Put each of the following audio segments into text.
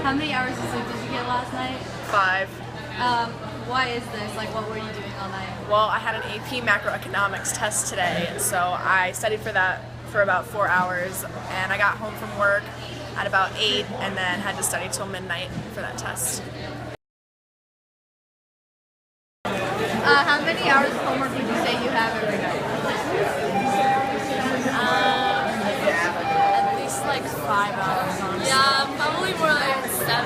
How many hours of sleep did you get last night? 5. Why is this? Like, what were you doing all night? Well, I had an AP macroeconomics test today, and so I studied for that for about 4 hours, and I got home from work at about 8 and then had to study till midnight for that test. How many hours of homework would you say you have every night? At least like 5 hours, honestly. Yeah, probably more like 7.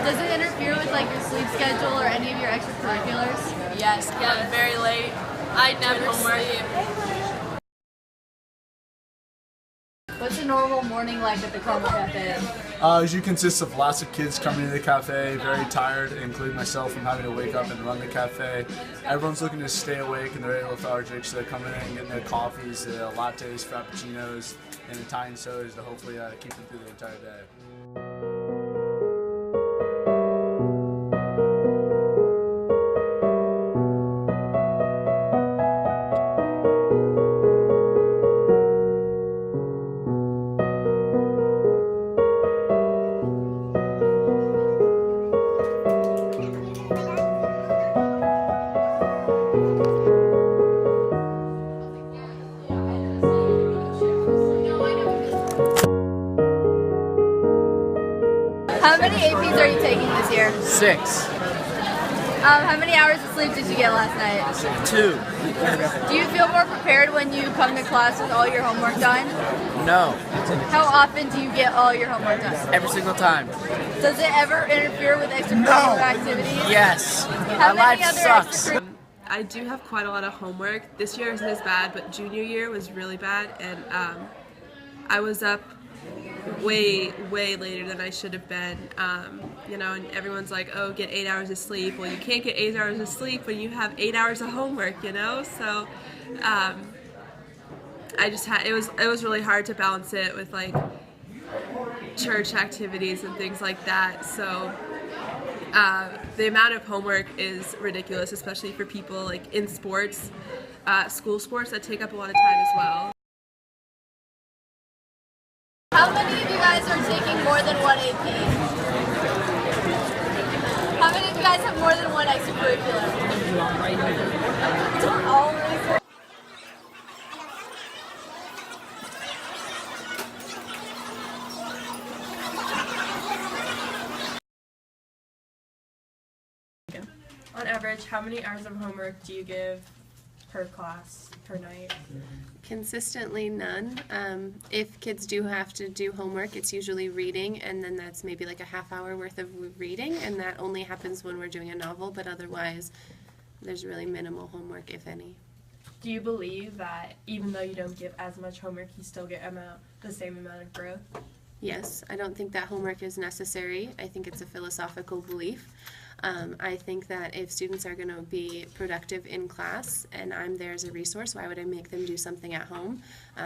Does it interfere with like your sleep schedule or any of your extracurriculars? Yes, yeah, very late. I never sleep. What's a normal morning like at the Carmel Cafe? Usually consists of lots of kids coming to the cafe, very tired, including myself from having to wake up and run the cafe. Everyone's looking to stay awake and they're very lethargic, so they're coming in and getting their coffees, lattes, frappuccinos, and Italian sodas to hopefully keep them through the entire day. How many APs are you taking this year? 6. How many hours of sleep did you get last night? 2. Do you feel more prepared when you come to class with all your homework done? No. How often do you get all your homework done? Every single time. Does it ever interfere with extracurricular activities? Yes. How My many life other sucks. I do have quite a lot of homework. This year isn't as bad, but junior year was really bad, and I was up way later than I should have been. And everyone's like, oh, get 8 hours of sleep. Well, you can't get 8 hours of sleep when you have 8 hours of homework, so I just had, it was really hard to balance it with like church activities and things like that, so the amount of homework is ridiculous, especially for people like in sports, school sports that take up a lot of time as well. How many of you guys are taking more than one AP? How many of you guys have more than one extracurricular? Don't all raise your- On average, how many hours of homework do you give per class, per night? Consistently none. If kids do have to do homework, it's usually reading, and then that's maybe like a half hour worth of reading, and that only happens when we're doing a novel, but otherwise there's really minimal homework, if any. Do you believe that even though you don't give as much homework, you still get the same amount of growth? Yes, I don't think that homework is necessary. I think it's a philosophical belief. I think that if students are going to be productive in class and I'm there as a resource, why would I make them do something at home?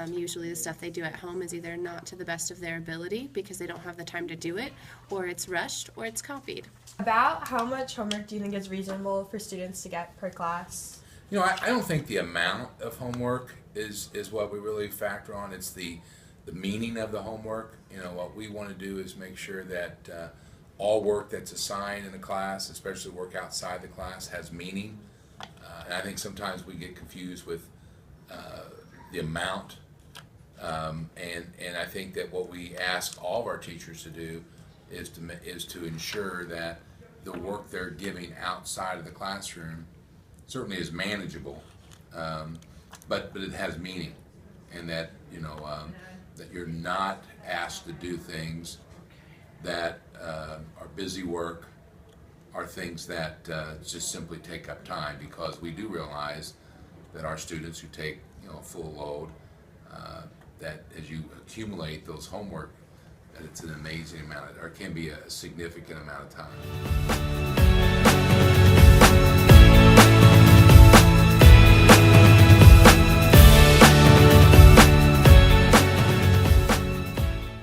Usually the stuff they do at home is either not to the best of their ability because they don't have the time to do it, or it's rushed, or it's copied. About how much homework do you think is reasonable for students to get per class? You know, I don't think the amount of homework is what we really factor on. It's the meaning of the homework. You know, what we want to do is make sure that all work that's assigned in the class, especially work outside the class, has meaning. And I think sometimes we get confused with the amount. And I think that what we ask all of our teachers to do is to ensure that the work they're giving outside of the classroom certainly is manageable, but it has meaning. and that that you're not asked to do things that are busy work, are things that just simply take up time, because we do realize that our students who take a full load, that as you accumulate those homework, that it's an amazing amount, or can be a significant amount of time.